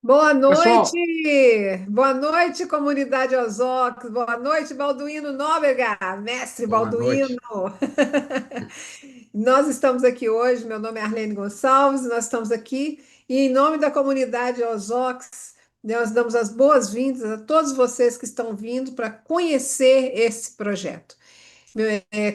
Pessoal, Boa noite, comunidade Ozox, boa noite, Balduíno Nóbrega, mestre boa Balduíno. noite. Nós estamos aqui hoje, meu nome é Arlene Gonçalves, nós estamos aqui e em nome da comunidade Ozox, nós damos as boas-vindas a todos vocês que estão vindo para conhecer esse projeto.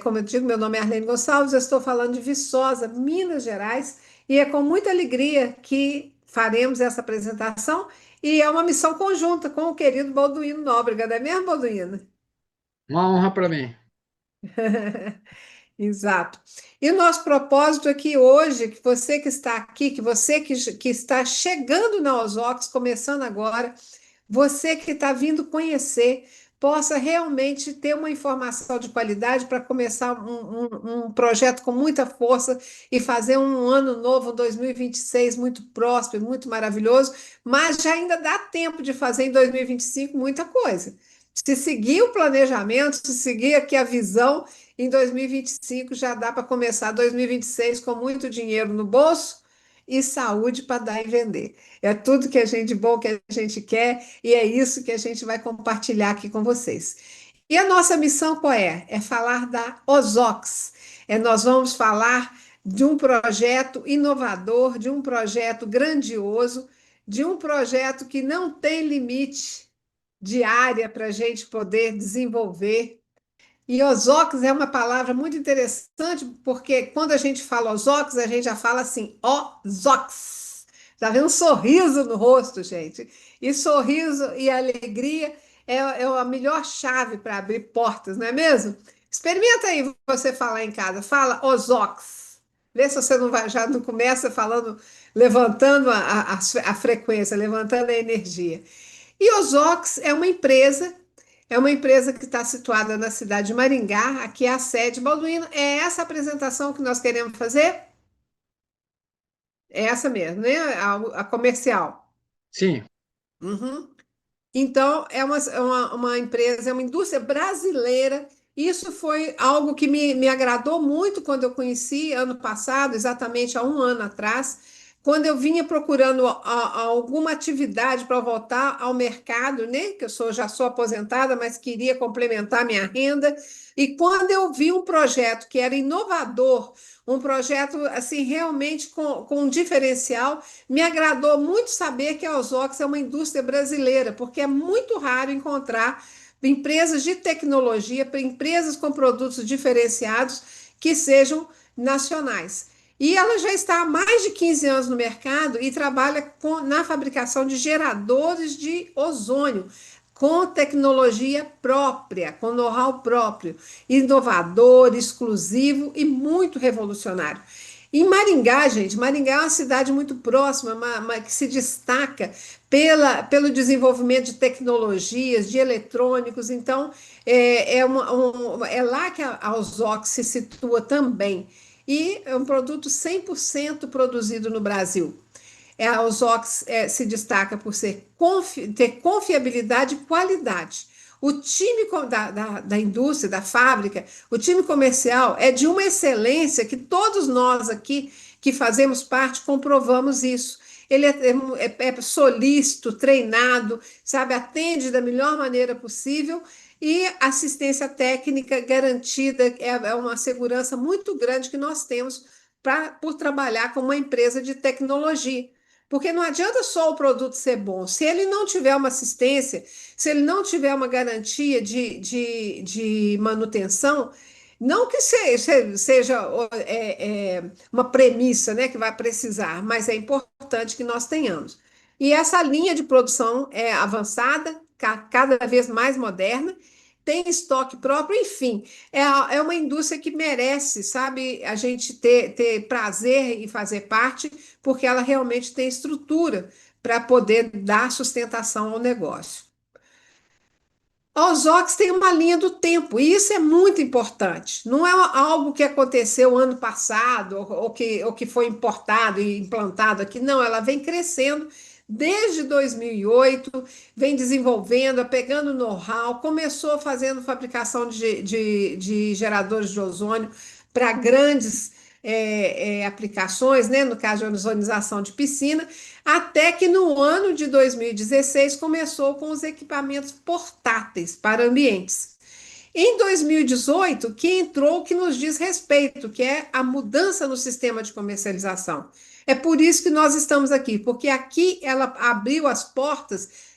Como eu digo, meu nome é Arlene Gonçalves, eu estou falando de Viçosa, Minas Gerais, e é com muita alegria que faremos essa apresentação, e é uma missão conjunta com o querido Balduíno Nóbrega, não é mesmo, Balduíno? Uma honra para mim. Exato. E o nosso propósito aqui hoje, que você que está aqui, que está chegando na Ozox, começando agora, você que está vindo conhecer, possa realmente ter uma informação de qualidade para começar um projeto com muita força e fazer um ano novo, 2026, muito próspero, muito maravilhoso, mas já ainda dá tempo de fazer em 2025 muita coisa. Se seguir o planejamento, se seguir aqui a visão, em 2025 já dá para começar 2026 com muito dinheiro no bolso e saúde para dar e vender. É tudo que a gente bom que a gente quer e é isso que a gente vai compartilhar aqui com vocês. E a nossa missão qual é? É falar da Ozox. Nós vamos falar de um projeto inovador, de um projeto grandioso, de um projeto que não tem limite de área para a gente poder desenvolver. E Ozox é uma palavra muito interessante, porque quando a gente fala Ozox, a gente já fala assim, Ozox. Já vê um sorriso no rosto, gente. E sorriso e alegria é a melhor chave para abrir portas, não é mesmo? Experimenta aí você falar em casa, fala Ozox. Vê se você não vai, já não começa falando, levantando a frequência, levantando a energia. E Ozox é uma empresa que está situada na cidade de Maringá, aqui é a sede. Balduíno, é essa apresentação que nós queremos fazer? É essa mesmo, né? A comercial. Sim, Uhum. Então, uma empresa, é uma indústria brasileira. Isso foi algo que me agradou muito quando eu conheci ano passado, exatamente há um ano atrás, quando eu vinha procurando alguma atividade para voltar ao mercado, né? Que já sou aposentada, mas queria complementar minha renda. E quando eu vi um projeto que era inovador, um projeto assim realmente com um diferencial, me agradou muito saber que a Ozox é uma indústria brasileira, porque é muito raro encontrar empresas de tecnologia, empresas com produtos diferenciados que sejam nacionais. E ela já está há mais de 15 anos no mercado e trabalha na fabricação de geradores de ozônio, com tecnologia própria, com know-how próprio, inovador, exclusivo e muito revolucionário. Em Maringá, gente, Maringá é uma cidade muito próxima, que se destaca pelo desenvolvimento de tecnologias, de eletrônicos. Então, é lá que a Ozox se situa também. E é um produto 100% produzido no Brasil. A Ozox se destaca por ter confiabilidade e qualidade. O time da indústria, da fábrica, o time comercial é de uma excelência que todos nós aqui que fazemos parte comprovamos isso. Ele é solícito, treinado, sabe, atende da melhor maneira possível e assistência técnica garantida é uma segurança muito grande que nós temos por trabalhar com uma empresa de tecnologia. Porque não adianta só o produto ser bom. Se ele não tiver uma assistência, se ele não tiver uma garantia de manutenção, não que seja uma premissa, né, que vai precisar, mas é importante que nós tenhamos. E essa linha de produção é avançada, cada vez mais moderna, tem estoque próprio, enfim, é uma indústria que merece, sabe, a gente ter prazer em fazer parte, porque ela realmente tem estrutura para poder dar sustentação ao negócio. A Ozox tem uma linha do tempo, e isso é muito importante. Não é algo que aconteceu ano passado, ou que foi importado e implantado aqui, não, ela vem crescendo desde 2008, vem desenvolvendo, pegando know-how, começou fazendo fabricação de geradores de ozônio para grandes. aplicações, né? No caso de ozonização de piscina, até que no ano de 2016 começou com os equipamentos portáteis para ambientes. Em 2018, que entrou o que nos diz respeito, que é a mudança no sistema de comercialização. É por isso que nós estamos aqui, porque aqui ela abriu as portas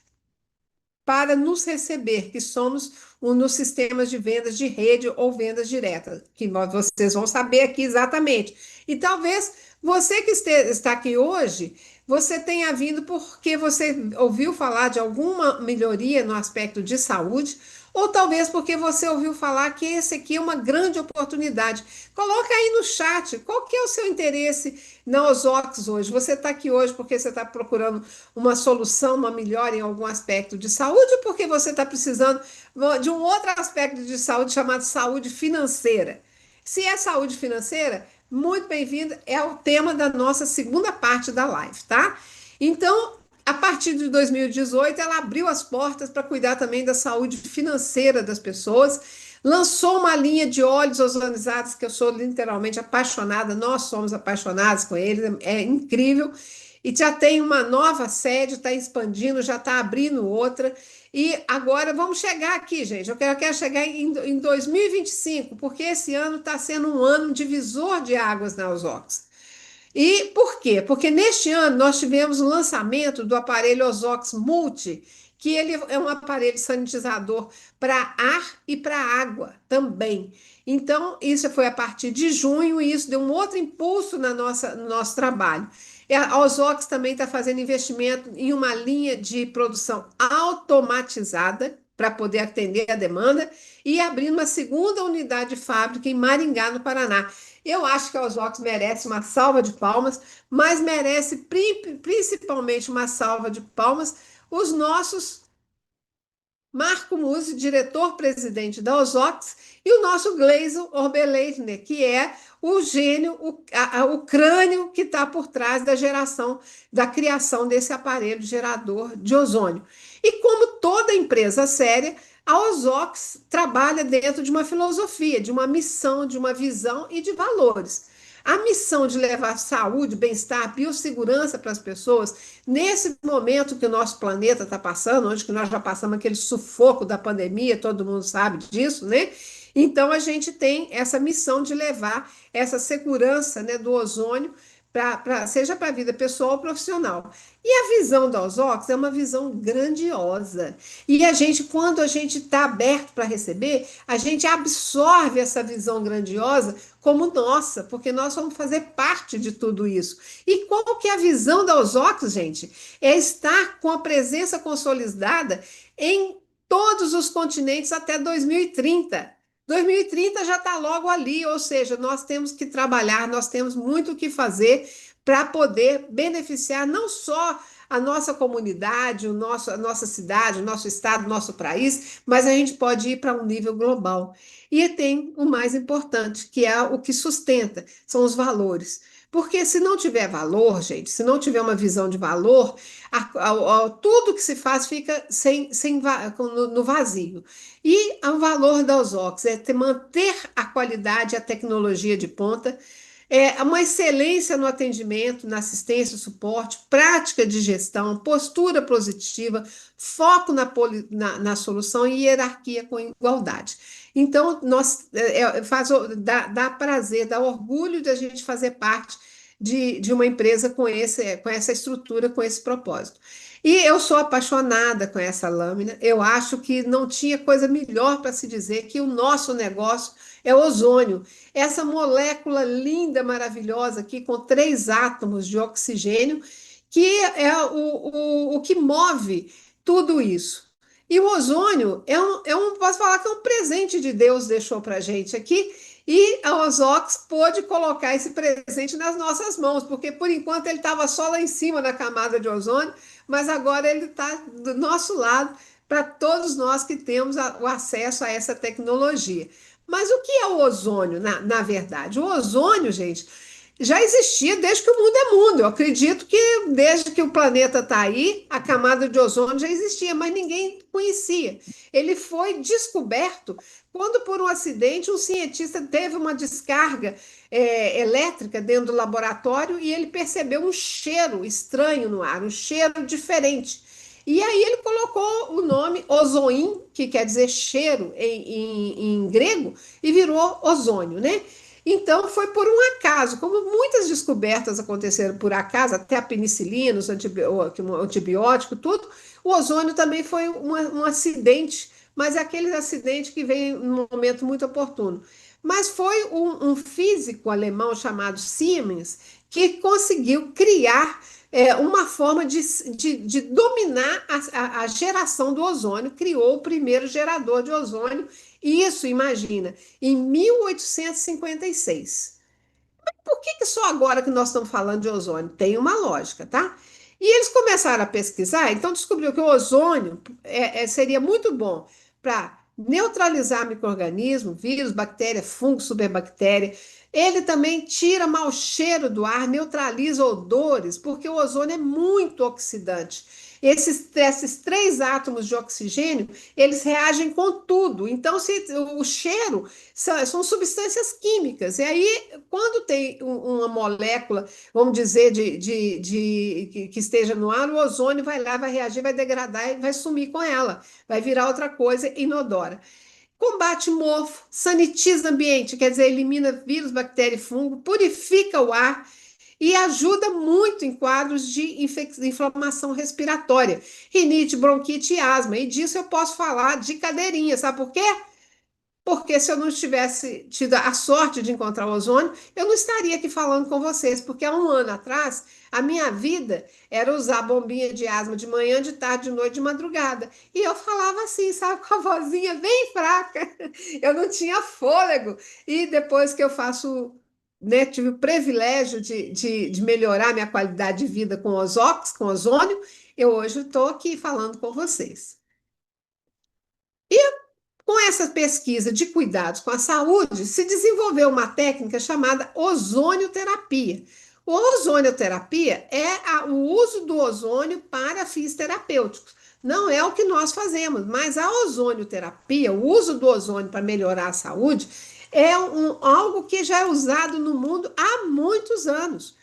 para nos receber, que somos nos sistemas de vendas de rede ou vendas diretas, que vocês vão saber aqui exatamente. E talvez você que está aqui hoje, você tenha vindo porque você ouviu falar de alguma melhoria no aspecto de saúde, ou talvez porque você ouviu falar que esse aqui é uma grande oportunidade. Coloca aí no chat qual que é o seu interesse na Ozox hoje. Você está aqui hoje porque você está procurando uma solução, uma melhora em algum aspecto de saúde, porque você está precisando de um outro aspecto de saúde chamado saúde financeira. Se é saúde financeira, muito bem-vindo, é o tema da nossa segunda parte da live, tá? Então, a partir de 2018, ela abriu as portas para cuidar também da saúde financeira das pessoas, lançou uma linha de óleos ozonizados que eu sou literalmente apaixonada, nós somos apaixonados com eles, é incrível. E já tem uma nova sede, está expandindo, já está abrindo outra. E agora vamos chegar aqui, gente. Eu quero chegar em 2025, porque esse ano está sendo um ano divisor de águas na Ozox. E por quê? Porque neste ano nós tivemos o lançamento do aparelho Ozox Multi, que ele é um aparelho sanitizador para ar e para água também. Então, isso foi a partir de junho e isso deu um outro impulso no nosso trabalho. E a Ozox também está fazendo investimento em uma linha de produção automatizada para poder atender a demanda e abrindo uma segunda unidade de fábrica em Maringá, no Paraná. Eu acho que a Ozox merece uma salva de palmas, mas merece principalmente uma salva de palmas os nossos Marco Musi, diretor-presidente da Ozox, e o nosso Gleison Orbeleitner, que é o gênio, o crânio que está por trás da geração, da criação desse aparelho gerador de ozônio. E como toda empresa séria, a Ozox trabalha dentro de uma filosofia, de uma missão, de uma visão e de valores. A missão de levar saúde, bem-estar, biossegurança para as pessoas, nesse momento que o nosso planeta está passando, onde que nós já passamos aquele sufoco da pandemia, todo mundo sabe disso, né? Então a gente tem essa missão de levar essa segurança, né, do ozônio seja para a vida pessoal ou profissional. E a visão da Ozox é uma visão grandiosa. E a gente, quando a gente está aberto para receber, a gente absorve essa visão grandiosa como nossa, porque nós vamos fazer parte de tudo isso. E qual que é a visão da Ozox, gente? É estar com a presença consolidada em todos os continentes até 2030. 2030 já está logo ali, ou seja, nós temos que trabalhar, nós temos muito o que fazer para poder beneficiar não só a nossa comunidade, a nossa cidade, o nosso estado, o nosso país, mas a gente pode ir para um nível global. E tem o mais importante, que é o que sustenta, são os valores. Porque se não tiver valor, gente, se não tiver uma visão de valor, tudo que se faz fica no vazio. E o valor da Ozox é manter a qualidade e a tecnologia de ponta, uma excelência no atendimento, na assistência, suporte, prática de gestão, postura positiva, foco na solução e hierarquia com igualdade. Então, dá prazer, dá orgulho de a gente fazer parte de uma empresa com essa estrutura, com esse propósito. E eu sou apaixonada com essa lâmina. Eu acho que não tinha coisa melhor para se dizer que o nosso negócio é ozônio. Essa molécula linda, maravilhosa aqui, com 3 átomos de oxigênio, que é o que move tudo isso. E o ozônio posso falar que é um presente de Deus deixou para a gente aqui, e a Ozox pôde colocar esse presente nas nossas mãos, porque por enquanto ele estava só lá em cima na camada de ozônio, mas agora ele está do nosso lado para todos nós que temos o acesso a essa tecnologia. Mas o que é o ozônio, na verdade? O ozônio, gente, já existia desde que o mundo é mundo. Eu acredito que desde que o planeta está aí, a camada de ozônio já existia, mas ninguém conhecia. Ele foi descoberto quando, por um acidente, um cientista teve uma descarga elétrica dentro do laboratório e ele percebeu um cheiro estranho no ar, um cheiro diferente. E aí ele colocou o nome ozoim, que quer dizer cheiro em grego, e virou ozônio, né? Então, foi por um acaso, como muitas descobertas aconteceram por acaso, até a penicilina, o antibiótico, tudo, o ozônio também foi um acidente, mas é aquele acidente que vem num momento muito oportuno. Mas foi um físico alemão chamado Siemens que conseguiu criar uma forma de dominar a geração do ozônio, criou o primeiro gerador de ozônio, e isso, imagina, em 1856. Por que só agora que nós estamos falando de ozônio? Tem uma lógica, tá? E eles começaram a pesquisar, então descobriu que o ozônio seria muito bom para neutralizar micro-organismo, vírus, bactéria, fungo, superbactéria. Ele também tira mau cheiro do ar, neutraliza odores, porque o ozônio é muito oxidante. Esses três átomos de oxigênio, eles reagem com tudo. Então, o cheiro são substâncias químicas. E aí, quando tem uma molécula, vamos dizer, que esteja no ar, o ozônio vai lá, vai reagir, vai degradar e vai sumir com ela. Vai virar outra coisa inodora. Combate mofo, sanitiza o ambiente, quer dizer, elimina vírus, bactéria e fungo, purifica o ar e ajuda muito em quadros de inflamação respiratória, rinite, bronquite e asma. E disso eu posso falar de cadeirinha, sabe por quê? Porque se eu não tivesse tido a sorte de encontrar o ozônio, eu não estaria aqui falando com vocês, porque há um ano atrás, a minha vida era usar bombinha de asma de manhã, de tarde, de noite, de madrugada. E eu falava assim, sabe, com a vozinha bem fraca. Eu não tinha fôlego. E depois que eu faço, né, tive o privilégio de melhorar minha qualidade de vida com com ozônio, eu hoje estou aqui falando com vocês. Com essa pesquisa de cuidados com a saúde, se desenvolveu uma técnica chamada ozonioterapia. O ozonioterapia é o uso do ozônio para fins terapêuticos. Não é o que nós fazemos, mas a ozonioterapia, o uso do ozônio para melhorar a saúde, é algo que já é usado no mundo há muitos anos.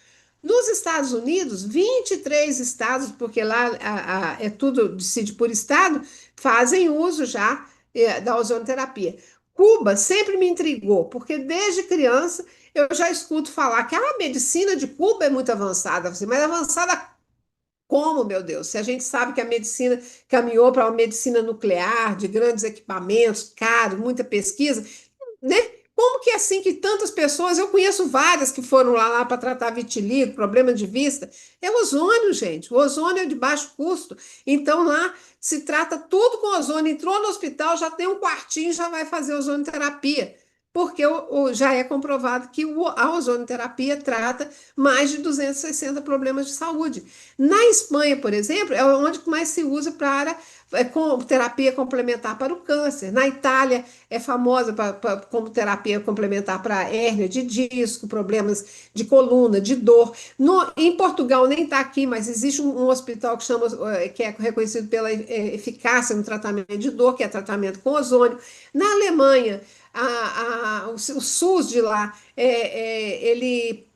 Nos Estados Unidos, 23 estados, porque lá é tudo decide por estado, fazem uso já da ozonoterapia. Cuba sempre me intrigou, porque desde criança eu já escuto falar que a medicina de Cuba é muito avançada, mas avançada como, meu Deus? Se a gente sabe que a medicina caminhou para uma medicina nuclear, de grandes equipamentos, caro, muita pesquisa, né? Como que é assim que tantas pessoas, eu conheço várias que foram lá para tratar vitiligo, problema de vista, é ozônio, gente. O ozônio é de baixo custo. Então lá se trata tudo com ozônio. Entrou no hospital, já tem um quartinho, já vai fazer ozonoterapia. Porque já é comprovado que a ozonoterapia trata mais de 260 problemas de saúde. Na Espanha, por exemplo, é onde mais se usa para terapia complementar para o câncer. Na Itália, é famosa como terapia complementar para hérnia de disco, problemas de coluna, de dor. Em Portugal, nem está aqui, mas existe um hospital que é reconhecido pela eficácia no tratamento de dor, que é tratamento com ozônio. Na Alemanha, o SUS de lá, ele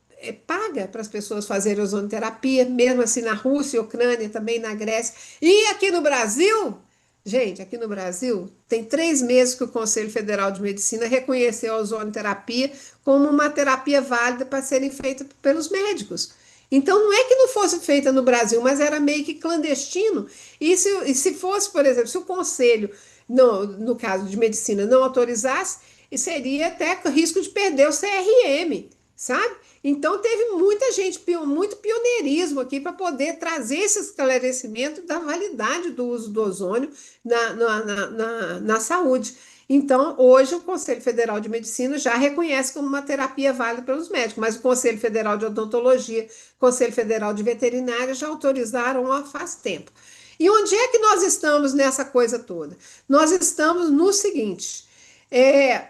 paga para as pessoas fazerem ozonoterapia, mesmo assim na Rússia, Ucrânia, também na Grécia. E aqui no Brasil, gente, aqui no Brasil, tem 3 meses que o Conselho Federal de Medicina reconheceu a ozonoterapia como uma terapia válida para serem feita pelos médicos. Então, não é que não fosse feita no Brasil, mas era meio que clandestino. E se fosse, por exemplo, se o Conselho, no caso de medicina, não autorizasse, seria até risco de perder o CRM, sabe? Então, teve muita gente, muito pioneirismo aqui para poder trazer esse esclarecimento da validade do uso do ozônio na saúde. Então, hoje, o Conselho Federal de Medicina já reconhece como uma terapia válida pelos médicos, mas o Conselho Federal de Odontologia, o Conselho Federal de Veterinária já autorizaram há faz tempo. E onde é que nós estamos nessa coisa toda? Nós estamos no seguinte.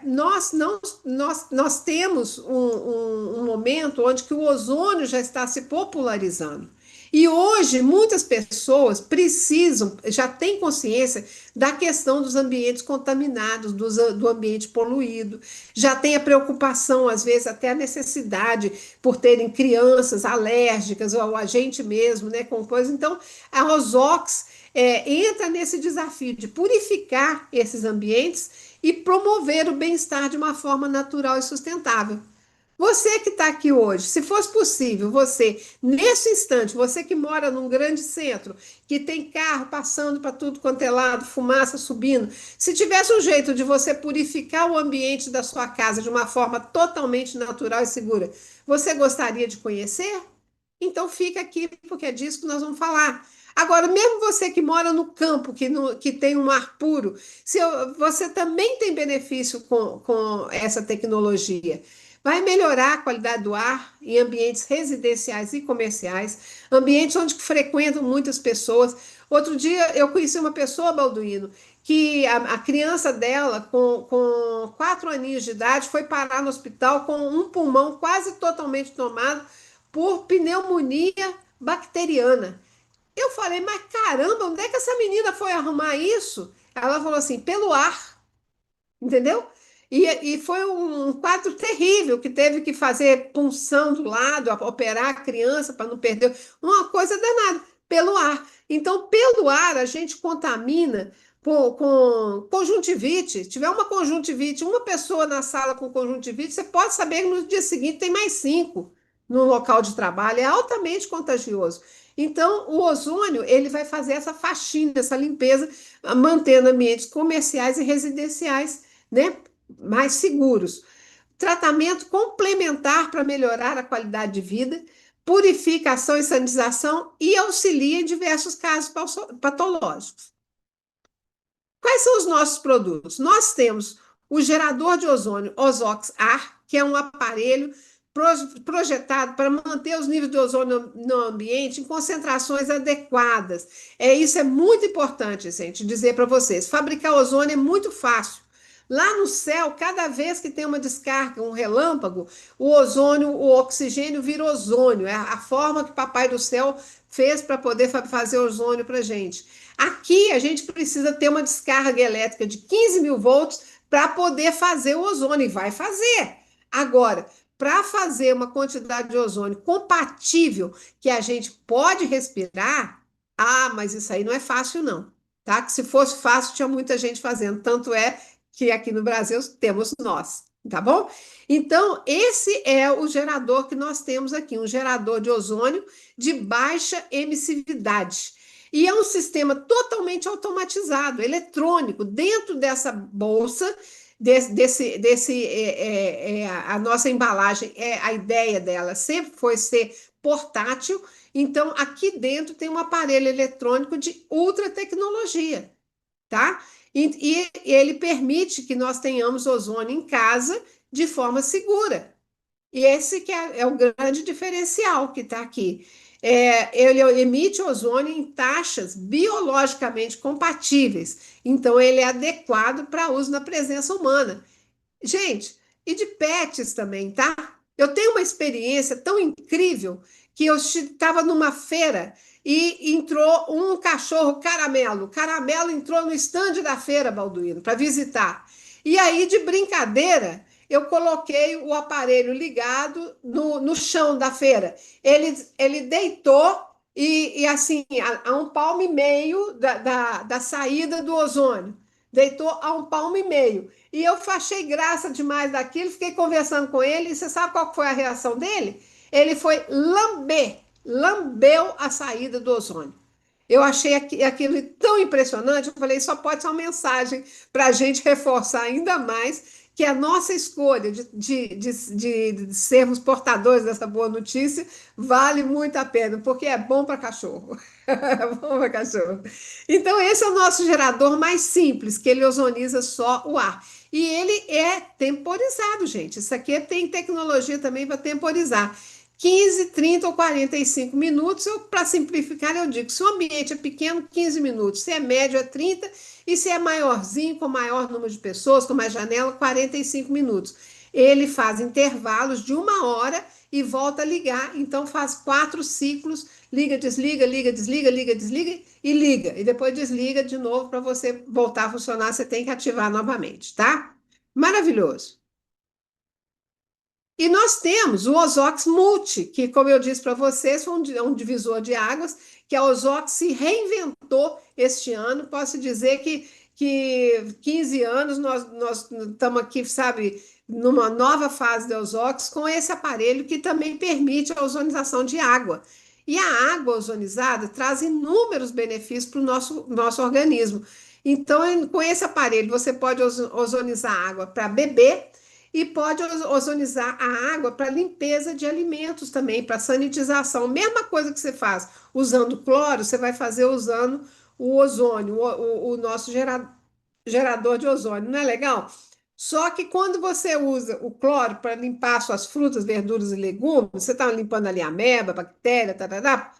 Nós temos um momento onde que o ozônio já está se popularizando. E hoje muitas pessoas precisam, já têm consciência da questão dos ambientes contaminados, do ambiente poluído, já tem a preocupação, às vezes até a necessidade por terem crianças alérgicas, ou a gente mesmo, né, com coisa. Então, a Ozox entra nesse desafio de purificar esses ambientes e promover o bem-estar de uma forma natural e sustentável. Você que está aqui hoje, se fosse possível, você, nesse instante, você que mora num grande centro, que tem carro passando para tudo quanto é lado, fumaça subindo, se tivesse um jeito de você purificar o ambiente da sua casa de uma forma totalmente natural e segura, você gostaria de conhecer? Então fica aqui, porque é disso que nós vamos falar. Agora, mesmo você que mora no campo, que tem um ar puro, você também tem benefício com essa tecnologia. Vai melhorar a qualidade do ar em ambientes residenciais e comerciais, ambientes onde frequentam muitas pessoas. Outro dia eu conheci uma pessoa, Balduíno, que a criança dela, com 4 aninhos de idade, foi parar no hospital com um pulmão quase totalmente tomado por pneumonia bacteriana. Eu falei, mas caramba, onde é que essa menina foi arrumar isso? Ela falou assim, pelo ar, entendeu? E foi um quadro terrível, que teve que fazer punção do lado, operar a criança para não perder, uma coisa danada, pelo ar. Então, pelo ar, a gente contamina com conjuntivite. Se tiver uma conjuntivite, uma pessoa na sala com conjuntivite, você pode saber que no dia seguinte tem mais 5 no local de trabalho, é altamente contagioso. Então, o ozônio, ele vai fazer essa faxina, essa limpeza, mantendo ambientes comerciais e residenciais, né, mais seguros. Tratamento complementar para melhorar a qualidade de vida, purificação e sanitização e auxilia em diversos casos patológicos. Quais são os nossos produtos? Nós temos o gerador de ozônio Ozox Ar, que é um aparelho projetado para manter os níveis de ozônio no ambiente em concentrações adequadas. Isso é muito importante, gente, dizer para vocês. Fabricar ozônio é muito fácil. Lá no céu, cada vez que tem uma descarga, um relâmpago, o ozônio, o oxigênio vira ozônio. É a forma que o Papai do Céu fez para poder fazer ozônio para a gente. Aqui a gente precisa ter uma descarga elétrica de 15 mil volts para poder fazer o ozônio, e vai fazer. Agora, para fazer uma quantidade de ozônio compatível que a gente pode respirar, mas isso aí não é fácil, não. Tá? Que se fosse fácil, tinha muita gente fazendo. Tanto é que aqui no Brasil temos nós, tá bom? Então, esse é o gerador que nós temos aqui, um gerador de ozônio de baixa emissividade. E é um sistema totalmente automatizado, eletrônico, dentro dessa bolsa, a nossa embalagem, a ideia dela sempre foi ser portátil, então aqui dentro tem um aparelho eletrônico de ultra tecnologia, tá? E ele permite que nós tenhamos ozônio em casa de forma segura. E esse que é o grande diferencial que está aqui. Ele emite ozônio em taxas biologicamente compatíveis. Então, ele é adequado para uso na presença humana. Gente, e de pets também, tá? Eu tenho uma experiência tão incrível que eu estava numa feira e entrou um cachorro caramelo. Caramelo entrou no estande da feira, Balduíno, para visitar. E aí, de brincadeira, eu coloquei o aparelho ligado no chão da feira. Ele deitou e assim, a 1,5 palmo da saída do ozônio. Deitou a 1,5 palmo. E eu achei graça demais daquilo, fiquei conversando com ele, e você sabe qual foi a reação dele? Ele foi lambeu a saída do ozônio. Eu achei aquilo tão impressionante, eu falei, só pode ser uma mensagem para a gente reforçar ainda mais que a nossa escolha de sermos portadores dessa boa notícia vale muito a pena, porque é bom para cachorro. É bom para cachorro. Então, esse é o nosso gerador mais simples, que ele ozoniza só o ar. E ele é temporizado, gente. Isso aqui tem tecnologia também para temporizar. 15, 30 ou 45 minutos. Para simplificar, eu digo: se o ambiente é pequeno, 15 minutos, se é médio, é 30, e se é maiorzinho, com maior número de pessoas, com mais janela, 45 minutos. Ele faz intervalos de 1 hora e volta a ligar, então faz 4 ciclos: liga, desliga, liga, desliga, liga, desliga e liga. E depois desliga de novo para você voltar a funcionar, você tem que ativar novamente, tá? Maravilhoso. E nós temos o Ozox Multi, que, como eu disse para vocês, foi um divisor de águas, que a Ozox se reinventou este ano. Posso dizer que 15 anos nós estamos aqui, sabe, numa nova fase da Ozox, com esse aparelho que também permite a ozonização de água. E a água ozonizada traz inúmeros benefícios para o nosso organismo. Então, com esse aparelho, você pode ozonizar a água para beber e pode ozonizar a água para limpeza de alimentos também, para sanitização. Mesma coisa que você faz usando cloro, você vai fazer usando o ozônio, o nosso gerador de ozônio. Não é legal? Só que quando você usa o cloro para limpar suas frutas, verduras e legumes, você está limpando ali a ameba, bactéria, tarará,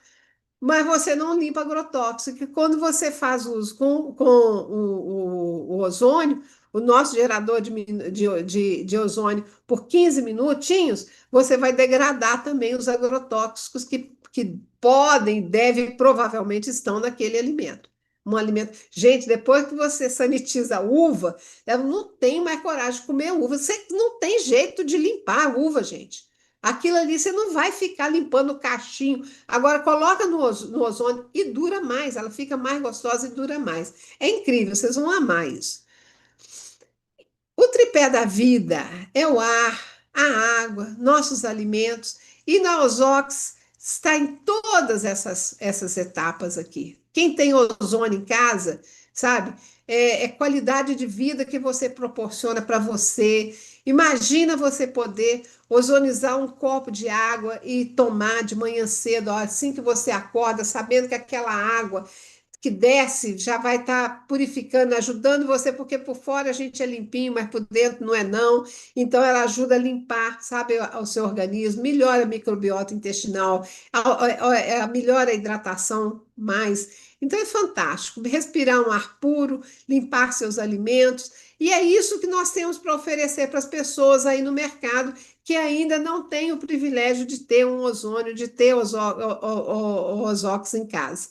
mas você não limpa agrotóxico. E quando você faz uso com o ozônio, o nosso gerador de ozônio, por 15 minutinhos, você vai degradar também os agrotóxicos que podem, devem, provavelmente estão naquele alimento. Um alimento. Gente, depois que você sanitiza a uva, eu não tenho mais coragem de comer uva. Você não tem jeito de limpar a uva, gente. Aquilo ali você não vai ficar limpando o cachinho. Agora, coloca no ozônio e dura mais, ela fica mais gostosa e dura mais. É incrível, vocês vão amar isso. O tripé da vida é o ar, a água, nossos alimentos, e na Ozox está em todas essas etapas aqui. Quem tem ozônio em casa, sabe, é qualidade de vida que você proporciona para você. Imagina você poder ozonizar um copo de água e tomar de manhã cedo, ó, assim que você acorda, sabendo que aquela água que desce já vai estar purificando, ajudando você, porque por fora a gente é limpinho, mas por dentro não é não. Então ela ajuda a limpar, sabe, o seu organismo, melhora a microbiota intestinal, melhora a hidratação mais. Então é fantástico. Respirar um ar puro, limpar seus alimentos. E é isso que nós temos para oferecer para as pessoas aí no mercado que ainda não têm o privilégio de ter um ozônio, de ter o Ozox em casa.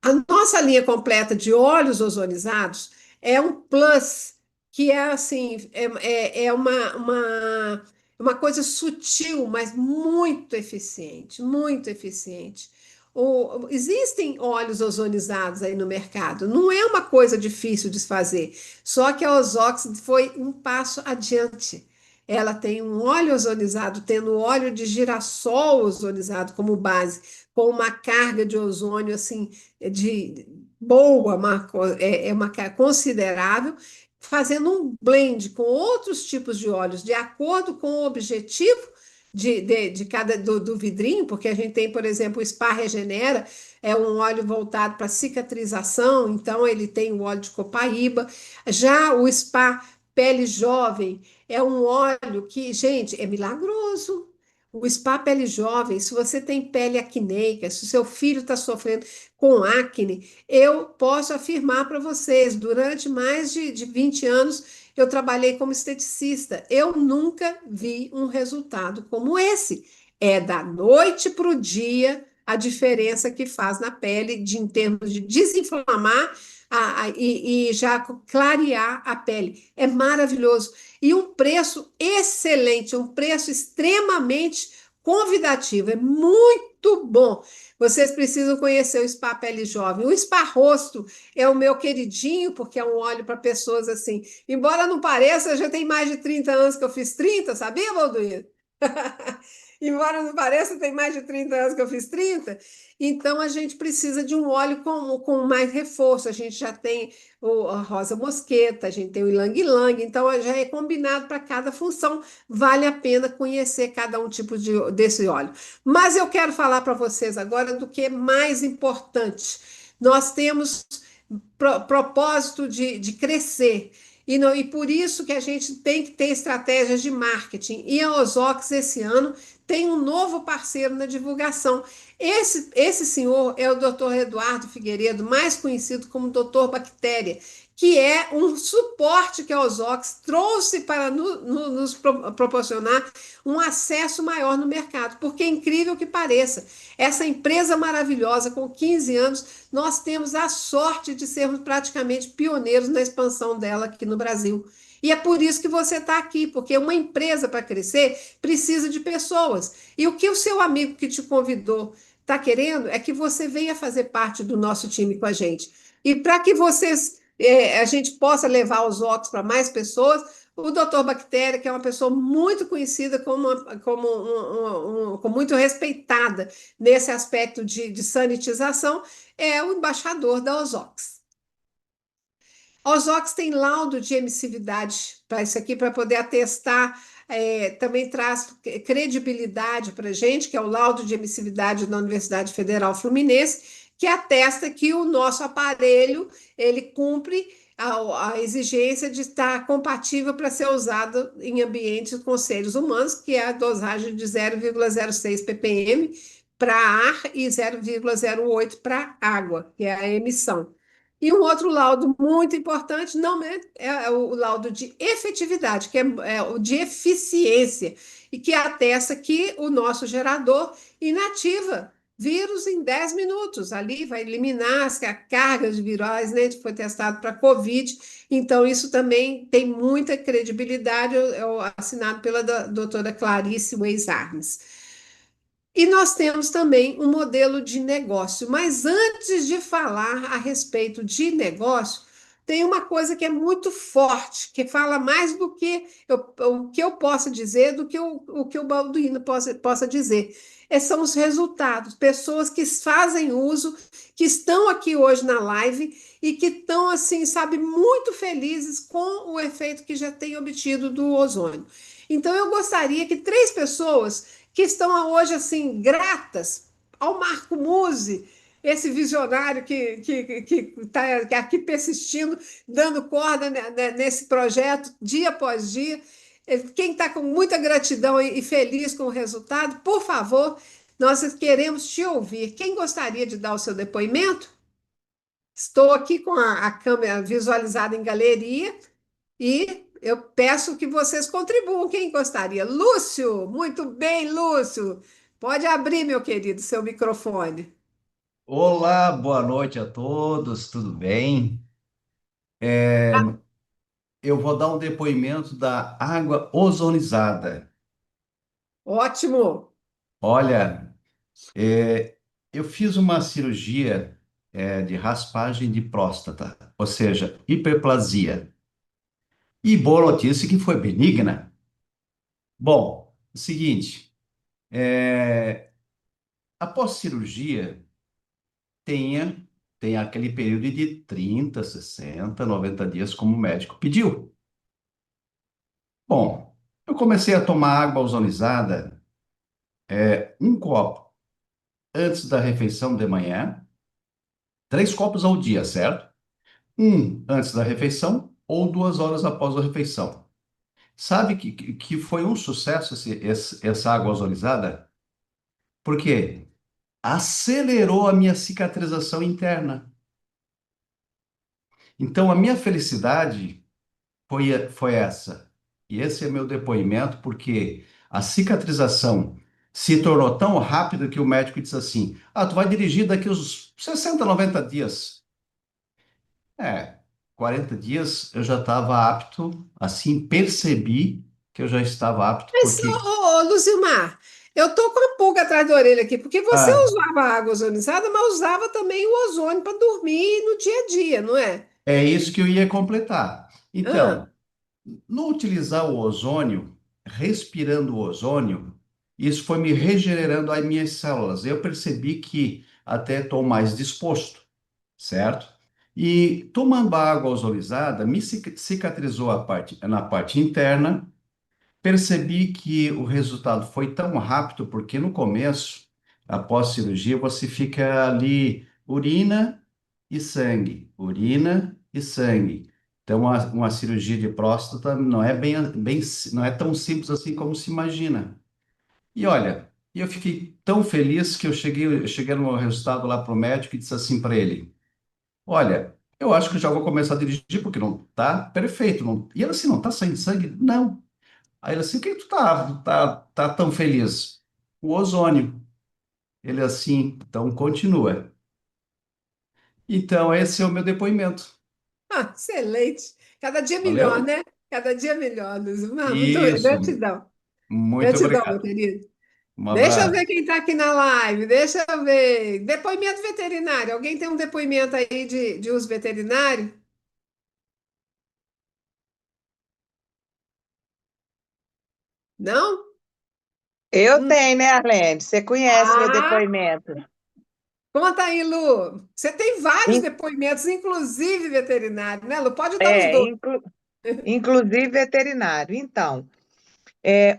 A nossa linha completa de óleos ozonizados é um plus, que é assim, é uma coisa sutil, mas muito eficiente, muito eficiente. Existem óleos ozonizados aí no mercado, não é uma coisa difícil de se fazer, só que a Ozox foi um passo adiante. Ela tem um óleo ozonizado, tendo óleo de girassol ozonizado como base, com uma carga de ozônio assim de boa, uma considerável, fazendo um blend com outros tipos de óleos, de acordo com o objetivo de cada do vidrinho, porque a gente tem, por exemplo, o Spa Regenera, é um óleo voltado para cicatrização, então ele tem o óleo de copaíba. Já o Spa Pele Jovem é um óleo que, gente, é milagroso. O Spa Pele Jovem, se você tem pele acneica, se o seu filho está sofrendo com acne, eu posso afirmar para vocês, durante mais de 20 anos, eu trabalhei como esteticista. Eu nunca vi um resultado como esse. É da noite para o dia a diferença que faz na pele, em termos de desinflamar e já clarear a pele. É maravilhoso. E um preço excelente, um preço extremamente convidativo, é muito bom. Vocês precisam conhecer o Spa Pele Jovem. O Spa Rosto é o meu queridinho, porque é um óleo para pessoas assim. Embora não pareça, já tem mais de 30 anos que eu fiz 30, sabia, Valduir? Embora não pareça, tem mais de 30 anos que eu fiz 30. Então a gente precisa de um óleo com mais reforço. A gente já tem a rosa mosqueta, a gente tem o ylang-ylang, então já é combinado para cada função. Vale a pena conhecer cada um tipo desse óleo. Mas eu quero falar para vocês agora do que é mais importante. Nós temos propósito de crescer. E por isso que a gente tem que ter estratégias de marketing. E a Ozox, esse ano, tem um novo parceiro na divulgação. Esse senhor é o Dr. Eduardo Figueiredo, mais conhecido como Dr. Bactéria, que é um suporte que a Ozox trouxe para nos proporcionar um acesso maior no mercado. Porque, é incrível que pareça, essa empresa maravilhosa, com 15 anos, nós temos a sorte de sermos praticamente pioneiros na expansão dela aqui no Brasil. E é por isso que você está aqui, porque uma empresa para crescer precisa de pessoas. E o que o seu amigo que te convidou está querendo é que você venha fazer parte do nosso time com a gente. E para que a gente possa levar os óculos para mais pessoas, o Dr. Bactéria, que é uma pessoa muito conhecida como muito respeitada nesse aspecto de sanitização, é o embaixador da Ozox. A Ozox tem laudo de emissividade para isso aqui, para poder atestar, também traz credibilidade para a gente, que é o laudo de emissividade da Universidade Federal Fluminense, que atesta que o nosso aparelho ele cumpre a exigência de estar compatível para ser usado em ambientes com seres humanos, que é a dosagem de 0,06 ppm para ar e 0,08 para água, que é a emissão. E um outro laudo muito importante não é o laudo de efetividade, que é o de eficiência, e que atesta que o nosso gerador inativa vírus em 10 minutos. Ali vai eliminar as cargas virais, né, que foi testado para COVID. Então, isso também tem muita credibilidade, assinado pela doutora Clarice Weiss Armes. E nós temos também um modelo de negócio. Mas antes de falar a respeito de negócio, tem uma coisa que é muito forte, que fala mais do que o que eu possa dizer, do que o que o Balduino possa dizer. São os resultados, pessoas que fazem uso, que estão aqui hoje na live e que estão, assim, sabe, muito felizes com o efeito que já tem obtido do ozônio. Então, eu gostaria que três pessoas que estão hoje assim gratas ao Marco Musi, esse visionário que está aqui persistindo, dando corda nesse projeto dia após dia. Quem está com muita gratidão e feliz com o resultado, por favor, nós queremos te ouvir. Quem gostaria de dar o seu depoimento? Estou aqui com a câmera visualizada em galeria e eu peço que vocês contribuam. Quem gostaria? Lúcio, muito bem, Lúcio. Pode abrir, meu querido, seu microfone. Olá, boa noite a todos, tudo bem? É, eu vou dar um depoimento da água ozonizada. Ótimo. Olha, eu fiz uma cirurgia, de raspagem de próstata, ou seja, hiperplasia. E boa notícia que foi benigna. Bom, o seguinte, após cirurgia, tenha, tem aquele período de 30, 60, 90 dias, como o médico pediu. Bom, eu comecei a tomar água ozonizada, um copo antes da refeição de manhã, 3 copos ao dia, certo? Um antes da refeição ou 2 horas após a refeição. Sabe que foi um sucesso essa água ozonizada? Porque acelerou a minha cicatrização interna. Então, a minha felicidade foi essa. E esse é meu depoimento, porque a cicatrização se tornou tão rápida que o médico disse assim: Ah, tu vai dirigir daqui uns 60, 90 dias. É, 40 dias eu já estava apto, assim, percebi que eu já estava apto, Mas, porque. Luzimar, eu estou com a pulga atrás da orelha aqui, porque você Ah, usava água ozonizada, mas usava também o ozônio para dormir no dia a dia, não é? é isso que eu ia completar. Ah, Então, no utilizar o ozônio, respirando o ozônio, isso foi me regenerando as minhas células. Eu percebi que até estou mais disposto, certo? E tomando a água ozonizada, me cicatrizou na parte interna. Percebi que o resultado foi tão rápido, porque no começo, após cirurgia, você fica ali urina e sangue, urina e sangue. Então, uma cirurgia de próstata não é não é tão simples assim como se imagina. E olha, eu fiquei tão feliz que eu cheguei no meu resultado lá para o médico e disse assim para ele: Olha, eu acho que eu já vou começar a dirigir porque não tá perfeito. Não... E ele assim, não tá saindo sangue? Não. Aí ele assim, o que tu tá tão feliz? O ozônio. Ele assim, então continua. Então, esse é o meu depoimento. Ah, excelente. Cada dia melhor, Valeu? né? Cada dia melhor, Luzimar. Muito Isso. gratidão. Muito Gratidão, meu obrigado. querido. Um Deixa eu ver abraço. quem está aqui na live. Deixa eu ver. Depoimento veterinário. Alguém tem um depoimento aí de uso veterinário? Não? Eu Hum. tenho, né, Arlene? Você conhece meu Ah, depoimento. conta aí, Lu. Você tem vários In- depoimentos, inclusive veterinário, né, Lu? Pode dar os É, dois. inclusive veterinário. Então,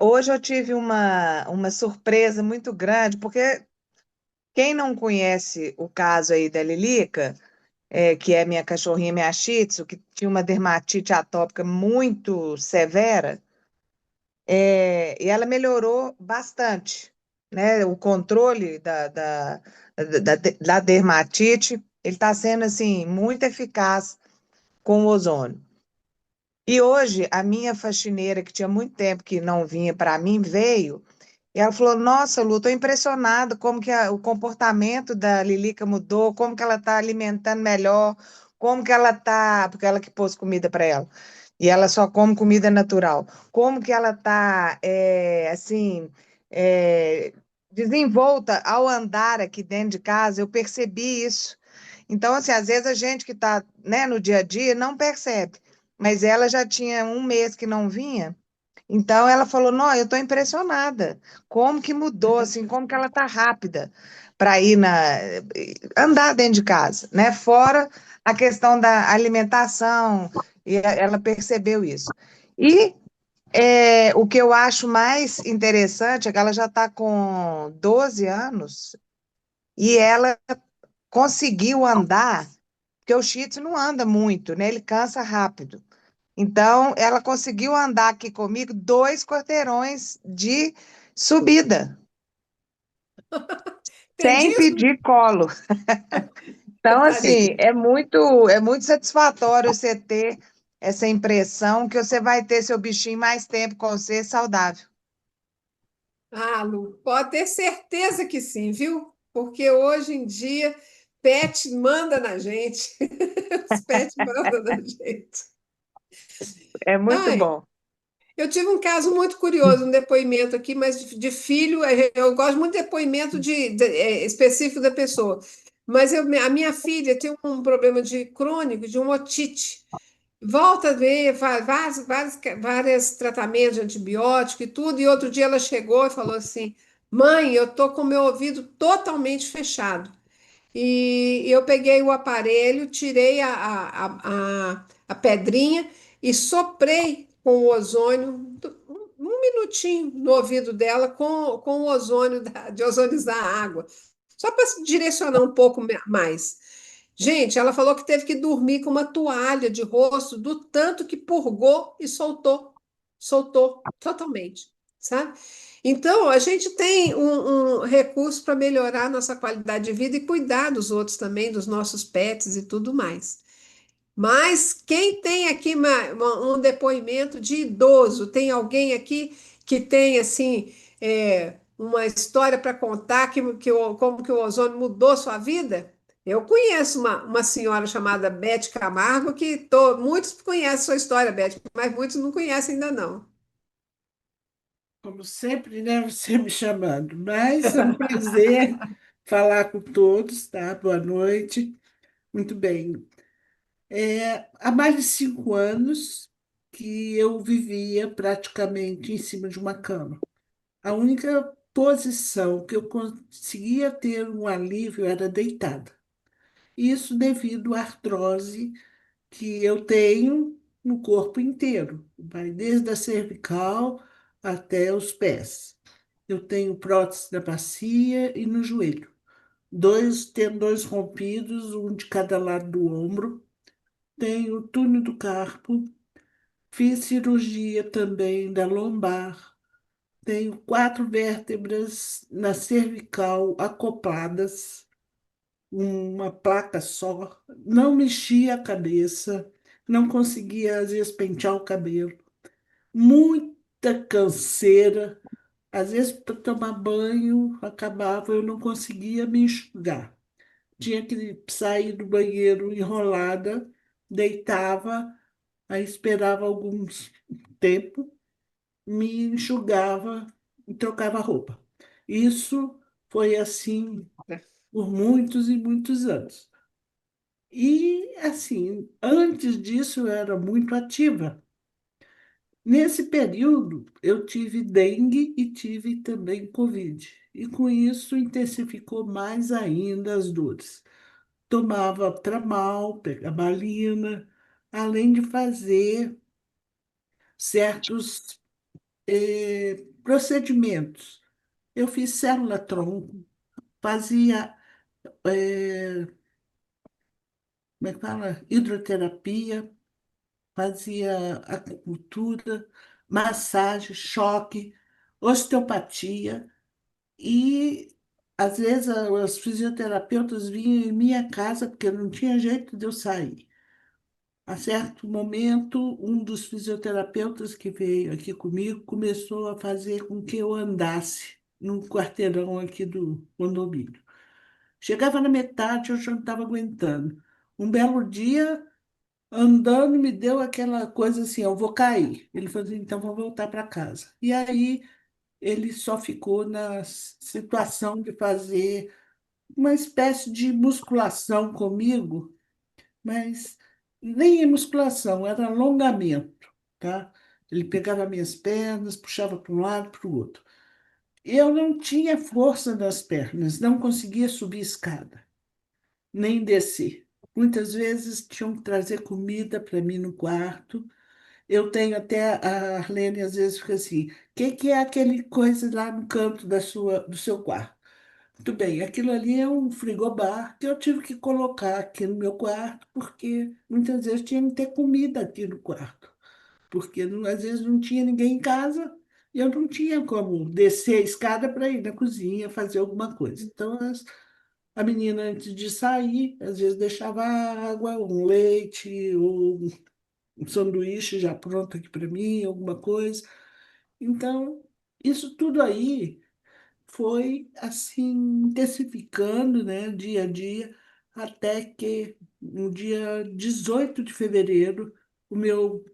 hoje eu tive uma surpresa muito grande, porque quem não conhece o caso aí da Lilica, que é minha cachorrinha, minha Shih Tzu, que tinha uma dermatite atópica muito severa, e ela melhorou bastante, né? O controle da dermatite, ele está sendo, assim, muito eficaz com o ozônio. E hoje, a minha faxineira, que tinha muito tempo que não vinha para mim, veio, e ela falou, nossa, Lu, estou impressionada como que o comportamento da Lilica mudou, como que ela está alimentando melhor, como que ela está, porque ela que pôs comida para ela, e ela só come comida natural, como que ela está, assim, é, desenvolta ao andar aqui dentro de casa, eu percebi isso. Então, assim, às vezes a gente que está, né, no dia a dia não percebe, mas ela já tinha um mês que não vinha, então ela falou: Não, eu estou impressionada. Como que mudou, assim, como que ela está rápida para ir andar dentro de casa, né? Fora a questão da alimentação, e ela percebeu isso. E o que eu acho mais interessante é que ela já está com 12 anos e ela conseguiu andar, porque o Shih Tzu não anda muito, né? Ele cansa rápido. Então, ela conseguiu andar aqui comigo 2 quarteirões de subida, Entendi sem isso? pedir colo. Então, Tadinho. assim, é muito satisfatório você ter essa impressão que você vai ter seu bichinho mais tempo com você, saudável. Ah, Lu, pode ter certeza que sim, viu? Porque hoje em dia, pet manda na gente. Os pets mandam na gente. É muito Ai, bom. eu tive um caso muito curioso, um depoimento aqui, mas de filho, eu gosto muito de depoimento específico da pessoa. Mas a minha filha tem um problema de crônico, de um otite. Volta a ver vários tratamentos de antibiótico e tudo, e outro dia ela chegou e falou assim: Mãe, eu tô com meu ouvido totalmente fechado. E eu peguei o aparelho, tirei a pedrinha e soprei com o ozônio, um minutinho no ouvido dela com o ozônio de ozonizar a água, só para direcionar um pouco mais. Gente, ela falou que teve que dormir com uma toalha de rosto do tanto que purgou e soltou totalmente, sabe? Então, a gente tem um recurso para melhorar a nossa qualidade de vida e cuidar dos outros também, dos nossos pets e tudo mais. Mas quem tem aqui um depoimento de idoso, tem alguém aqui que tem assim uma história para contar como que o ozônio mudou sua vida? Eu conheço uma senhora chamada Beth Camargo que muitos conhecem sua história, Beth, mas muitos não conhecem ainda não. Como sempre, né, você me chamando, mas é um prazer falar com todos, tá? Boa noite. Muito bem. Há mais de 5 anos que eu vivia praticamente em cima de uma cama. A única posição que eu conseguia ter um alívio era deitada. Isso devido à artrose que eu tenho no corpo inteiro, vai desde a cervical até os pés. Eu tenho prótese na bacia e no joelho. Dois tendões rompidos, um de cada lado do ombro. tenho túnel do carpo, fiz cirurgia também da lombar, tenho 4 vértebras na cervical acopladas, uma placa só, não mexia a cabeça, não conseguia às vezes pentear o cabelo, muita canseira, às vezes para tomar banho acabava, eu não conseguia me enxugar. Tinha que sair do banheiro enrolada, deitava, aí esperava alguns tempo, me enxugava e trocava roupa. Isso foi assim por muitos e muitos anos. E assim, antes disso eu era muito ativa. Nesse período eu tive dengue e tive também Covid. E com isso intensificou mais ainda as dores. Tomava Tramal, Pregabalina, além de fazer certos procedimentos. Eu fiz célula-tronco, fazia, como é que fala? Hidroterapia, fazia acupuntura, massagem, choque, osteopatia e às vezes os fisioterapeutas vinham em minha casa porque não tinha jeito de eu sair. A certo momento, um dos fisioterapeutas que veio aqui comigo começou a fazer com que eu andasse num quarteirão aqui do condomínio. Chegava na metade, eu já não estava aguentando. Um belo dia, andando, me deu aquela coisa assim, eu vou cair. Ele falou assim, então vou voltar para casa. E aí ele só ficou na situação de fazer uma espécie de musculação comigo, mas nem é musculação, era alongamento, tá? Ele pegava minhas pernas, puxava para um lado, para o outro. Eu não tinha força nas pernas, não conseguia subir escada, nem descer. Muitas vezes tinham que trazer comida para mim no quarto. Eu tenho até a Arlene às vezes fica assim: o que é aquele coisa lá no canto do seu quarto? Muito bem, aquilo ali é um frigobar que eu tive que colocar aqui no meu quarto, porque muitas vezes tinha que ter comida aqui no quarto, porque às vezes não tinha ninguém em casa e eu não tinha como descer a escada para ir na cozinha fazer alguma coisa. Então, a menina, antes de sair, às vezes deixava água, um leite, ou um sanduíche já pronto aqui para mim, alguma coisa. Então, isso tudo aí foi assim intensificando, né, dia a dia, até que no dia 18 de fevereiro o meu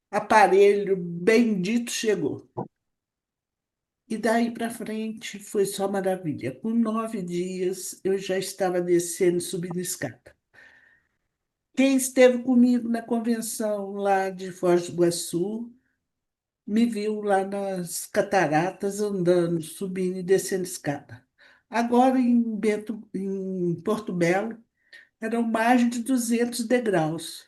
aparelho bendito chegou. E daí para frente foi só maravilha. Com 9 dias eu já estava descendo e subindo escada. Quem esteve comigo na convenção lá de Foz do Iguaçu me viu lá nas cataratas andando, subindo e descendo escada. Agora em Porto Belo, eram mais de 200 degraus.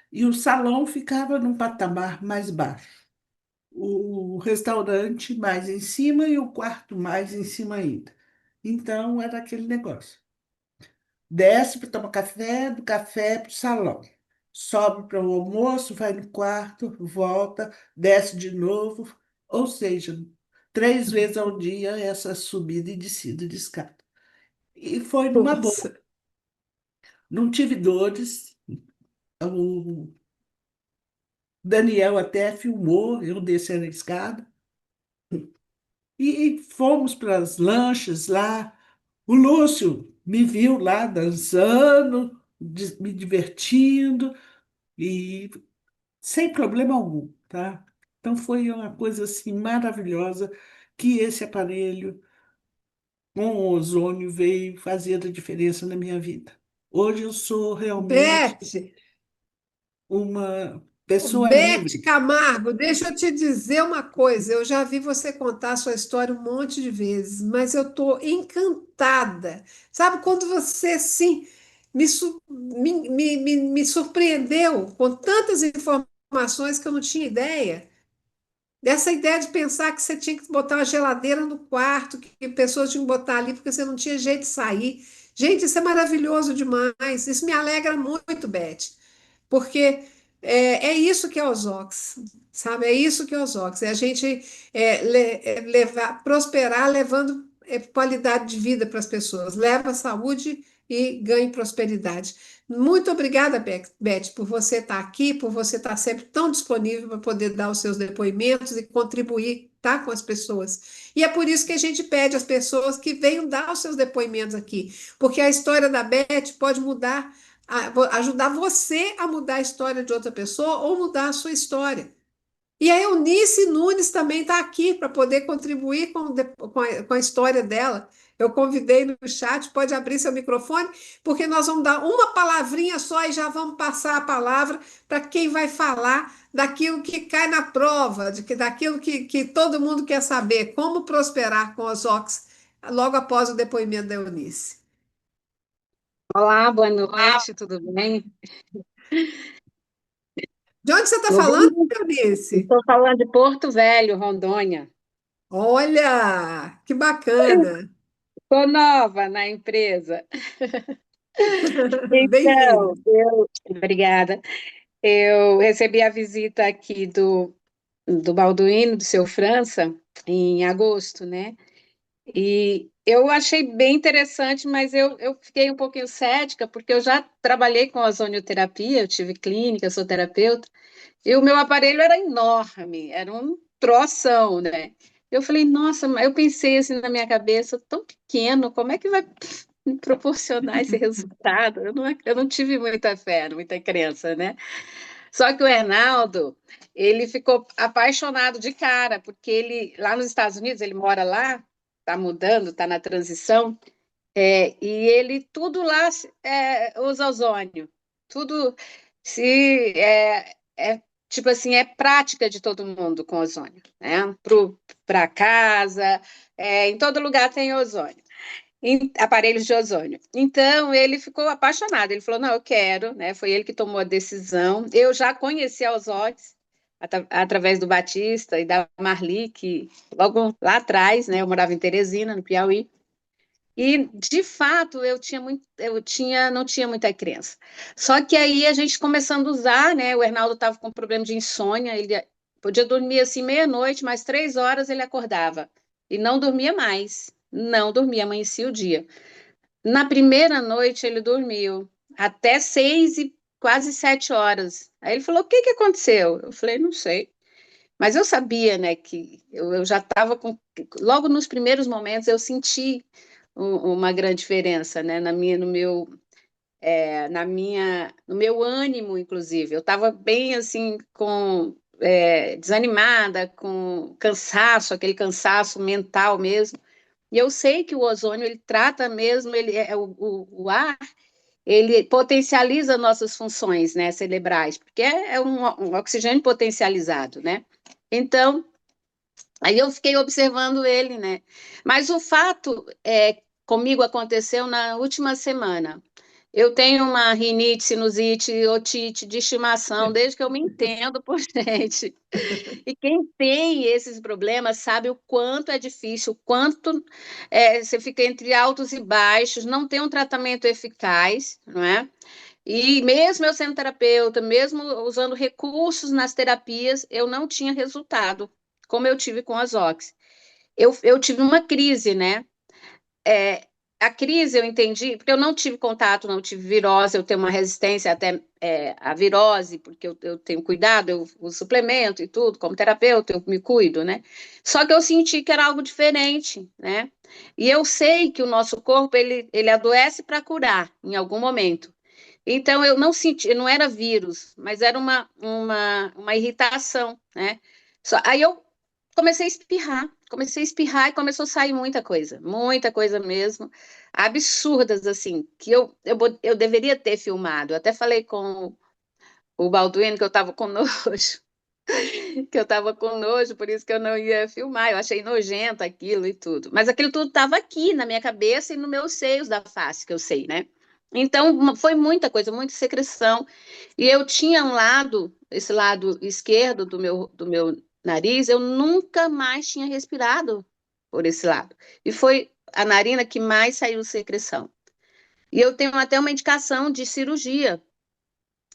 E o salão ficava num patamar mais baixo. O restaurante mais em cima e o quarto mais em cima ainda. Então, era aquele negócio. Desce para tomar café, do café para o salão. Sobe para o almoço, vai no quarto, volta, desce de novo. Ou seja, 3 vezes ao dia essa subida e descida de escada. E foi numa boa. Nossa, Não tive dores. O Daniel até filmou eu descendo a escada. E fomos para as lanchas lá. O Lúcio me viu lá dançando, me divertindo e sem problema algum, tá? Então foi uma coisa assim maravilhosa que esse aparelho com o ozônio veio fazer a diferença na minha vida. Hoje eu sou realmente Beth, uma pessoa Beth livre. Camargo, deixa eu te dizer uma coisa. Eu já vi você contar a sua história um monte de vezes, mas eu estou encantada. Sabe quando você assim me surpreendeu com tantas informações que eu não tinha ideia? Dessa ideia de pensar que você tinha que botar uma geladeira no quarto, que pessoas tinham que botar ali porque você não tinha jeito de sair. Gente, isso é maravilhoso demais. Isso me alegra muito, Beth, porque é isso que é Ozox, sabe? É isso que é Ozox. É a gente levar, prosperar levando qualidade de vida para as pessoas. Leva saúde e ganhe prosperidade. Muito obrigada, Beth, por você estar aqui, por você estar sempre tão disponível para poder dar os seus depoimentos e contribuir, tá, com as pessoas. E é por isso que a gente pede às pessoas que venham dar os seus depoimentos aqui, porque a história da Beth pode mudar, ajudar você a mudar a história de outra pessoa ou mudar a sua história. E a Eunice Nunes também está aqui para poder contribuir com a história dela. Eu convidei no chat, pode abrir seu microfone, porque nós vamos dar uma palavrinha só e já vamos passar a palavra para quem vai falar daquilo que cai na prova, daquilo que todo mundo quer saber, como prosperar com os OX, logo após o depoimento da Eunice. Olá, boa noite, tudo bem? De onde você está Tudo falando, bem? Eunice? Estou falando de Porto Velho, Rondônia. Olha, que bacana! Estou nova na empresa. Bem-vinda. Então, obrigada. Eu recebi a visita aqui do Balduino, do seu França, em agosto, né? E eu achei bem interessante, mas eu fiquei um pouquinho cética, porque eu já trabalhei com ozonioterapia, eu tive clínica, sou terapeuta. E o meu aparelho era enorme, era um troção, né? Eu falei, nossa, mas eu pensei assim na minha cabeça, tão pequeno, como é que vai me proporcionar esse resultado? Eu não tive muita fé, muita crença, né? Só que o Hernaldo, ele ficou apaixonado de cara, porque ele, lá nos Estados Unidos, ele mora lá, tá mudando, tá na transição, e ele, tudo lá usa ozônio, tudo se tipo assim, é prática de todo mundo com ozônio, né? Para casa, em todo lugar tem ozônio, aparelhos de ozônio. Então ele ficou apaixonado, ele falou, não, eu quero, né? Foi ele que tomou a decisão. Eu já conheci a Ozótis através do Batista e da Marli, que logo lá atrás, né? Eu morava em Teresina, no Piauí. E, de fato, não tinha muita crença. Só que aí a gente começando a usar, né? O Hernaldo estava com problema de insônia, ele podia dormir assim meia-noite, mas 3 horas ele acordava. E não dormia mais. Não dormia, amanhecia o dia. Na primeira noite ele dormiu até 6 e quase 7 horas. Aí ele falou: O que que aconteceu? Eu falei: Não sei. Mas eu sabia, né, que eu já estava com. Logo nos primeiros momentos eu senti uma grande diferença, né, no meu ânimo, inclusive. Eu estava bem assim, desanimada, com cansaço, aquele cansaço mental mesmo. E eu sei que o ozônio ele trata mesmo, o ar, ele potencializa nossas funções, né, cerebrais, porque é um oxigênio potencializado, né? Então, aí eu fiquei observando ele, né? Mas o fato comigo aconteceu na última semana. Eu tenho uma rinite, sinusite, otite de estimação desde que eu me entendo por gente. E quem tem esses problemas sabe o quanto é difícil, o quanto você fica entre altos e baixos, não tem um tratamento eficaz, não é? E mesmo eu sendo terapeuta, mesmo usando recursos nas terapias, eu não tinha resultado, como eu tive com as Ox. Eu tive uma crise, né? É, a crise eu entendi, porque eu não tive contato, não tive virose, eu tenho uma resistência até à virose, porque eu tenho cuidado, eu uso suplemento e tudo, como terapeuta, eu me cuido, né? Só que eu senti que era algo diferente, né? E eu sei que o nosso corpo, ele adoece para curar em algum momento. Então, eu não senti, não era vírus, mas era uma irritação, né? Aí eu comecei a espirrar e começou a sair muita coisa mesmo, absurdas, assim, que eu deveria ter filmado. Eu até falei com o Balduino que eu estava com nojo, que eu estava com nojo, por isso que eu não ia filmar. Eu achei nojento aquilo e tudo. Mas aquilo tudo estava aqui na minha cabeça e nos meus seios da face, que eu sei, né? Então, foi muita coisa, muita secreção. E eu tinha esse lado esquerdo do meu nariz, eu nunca mais tinha respirado por esse lado. E foi a narina que mais saiu secreção. E eu tenho até uma indicação de cirurgia.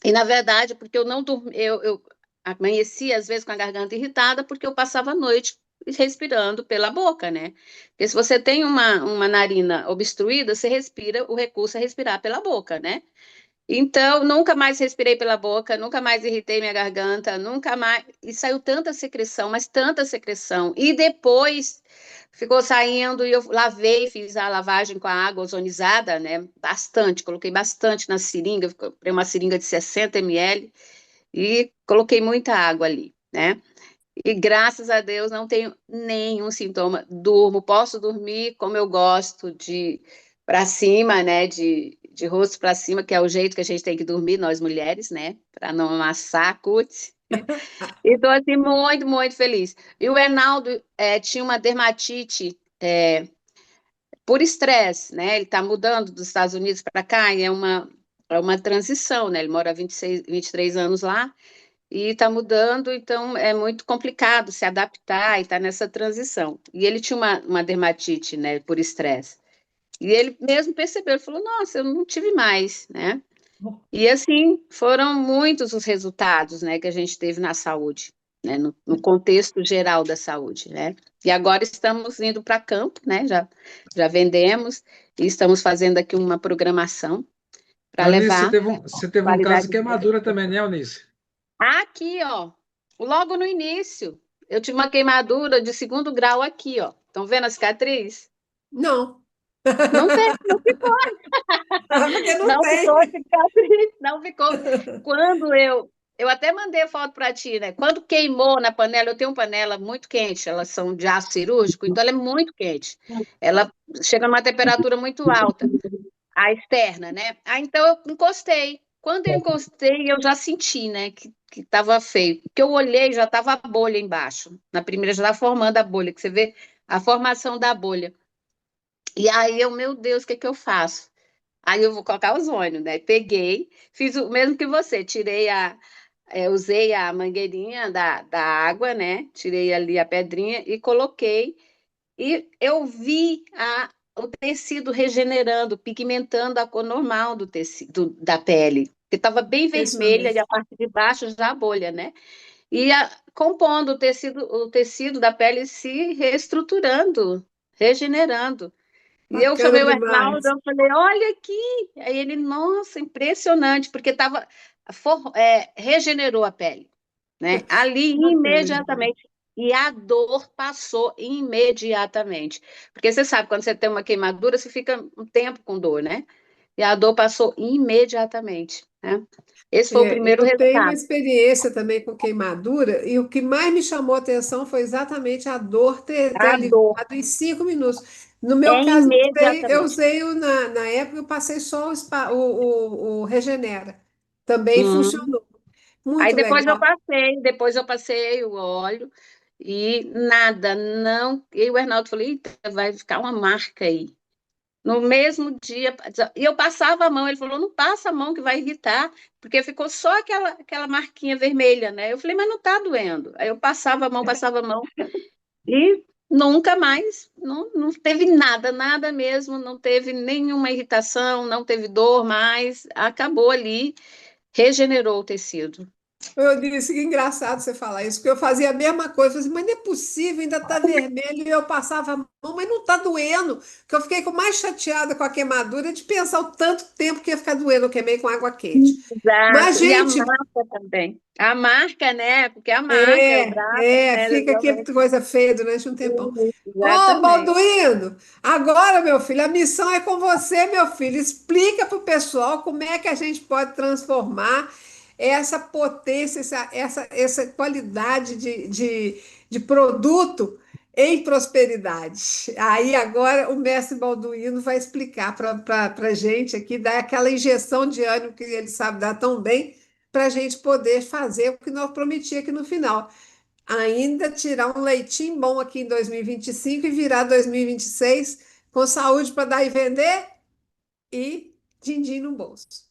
E, na verdade, porque eu não dormi, eu amanhecia, às vezes, com a garganta irritada, porque eu passava a noite respirando pela boca, né? Porque se você tem uma narina obstruída, você respira, o recurso é respirar pela boca, né? Então, nunca mais respirei pela boca, nunca mais irritei minha garganta, nunca mais. E saiu tanta secreção, mas tanta secreção. E depois ficou saindo e eu lavei, fiz a lavagem com a água ozonizada, né? Bastante, coloquei bastante na seringa, comprei uma seringa de 60 ml e coloquei muita água ali, né? E graças a Deus não tenho nenhum sintoma. Durmo, posso dormir como eu gosto, de para cima, né? De rosto para cima, que é o jeito que a gente tem que dormir, nós mulheres, né? Para não amassar a cutis. E estou assim, muito, muito feliz. E o Enaldo tinha uma dermatite por estresse, né? Ele está mudando dos Estados Unidos para cá e é uma transição, né? Ele mora há 26, 23 anos lá. E está mudando, então é muito complicado se adaptar e estar nessa transição. E ele tinha uma dermatite, né, por estresse. E ele mesmo percebeu, ele falou, nossa, eu não tive mais, né? E assim, foram muitos os resultados, né, que a gente teve na saúde, né, no contexto geral da saúde, né? E agora estamos indo para campo, né, já vendemos e estamos fazendo aqui uma programação para Eunice, levar você teve um caso qualidade de de vida. queimadura também, né, Eunice? Aqui, ó, logo no início, eu tive uma queimadura de 2º grau aqui, ó. Estão vendo a cicatriz? Não, Não tem, não ficou, porque não não tem. ficou cicatriz, não ficou. Quando eu até mandei foto para ti, né? Quando queimou na panela, eu tenho uma panela muito quente, elas são de aço cirúrgico, então ela é muito quente. Ela chega numa temperatura muito alta, a externa, né? Então eu encostei. Quando eu encostei, eu já senti, né, que estava feio. Porque eu olhei, já estava a bolha embaixo. Na primeira já estava formando a bolha, que você vê a formação da bolha. E aí eu, meu Deus, o que que eu faço? Aí eu vou colocar ozônio, né? Peguei, fiz o mesmo que você, usei a mangueirinha da água, né? Tirei ali a pedrinha e coloquei. E eu vi o tecido regenerando, pigmentando a cor normal do tecido da pele, que estava bem vermelha e a Impressionante. parte de baixo já a bolha, né? E compondo o tecido da pele se reestruturando, regenerando. E eu Bacana chamei o Arnaldo, demais. eu falei, olha aqui. Aí ele, nossa, impressionante, porque regenerou a pele, né? Ali Bacana demais. imediatamente. E a dor passou imediatamente. Porque você sabe, quando você tem uma queimadura, você fica um tempo com dor, né? E a dor passou imediatamente, né? Esse foi o primeiro Eu tenho uma resultado. experiência também com queimadura, e o que mais me chamou a atenção foi exatamente a dor ter A dor aliviado em 5 minutos. No é meu caso, eu imediatamente. usei na época, eu passei só o Regenera. Também Hum. funcionou. Aí Muito legal. depois eu passei o óleo e nada, não. E o Arnaldo falou, eita, vai ficar uma marca aí. No mesmo dia, e eu passava a mão, ele falou, não passa a mão que vai irritar, porque ficou só aquela marquinha vermelha, né? Eu falei, mas não tá doendo. Aí eu passava a mão, e nunca mais, não teve nada, nada mesmo, não teve nenhuma irritação, não teve dor mais, acabou ali, regenerou o tecido. Eu disse que engraçado você falar isso, porque eu fazia a mesma coisa. Eu falei assim, mas não é possível, ainda está vermelho. E eu passava a mão, mas não está doendo. Que eu fiquei mais chateada com a queimadura de pensar o tanto tempo que ia ficar doendo. Eu queimei com água quente. Mas, Exato, e a gente, marca também. A marca, né? Porque a marca, o braço, né? fica aqui Legalmente. coisa feia durante um tempão. Ô, Exatamente. Balduino, agora, meu filho, a missão é com você, meu filho. Explica para o pessoal como é que a gente pode transformar essa potência, essa qualidade de produto em prosperidade. Aí agora o mestre Balduino vai explicar para a gente aqui, dar aquela injeção de ânimo que ele sabe dar tão bem, para a gente poder fazer o que nós prometia aqui no final. Ainda tirar um leitinho bom aqui em 2025 e virar 2026 com saúde para dar e vender e din-din no bolso.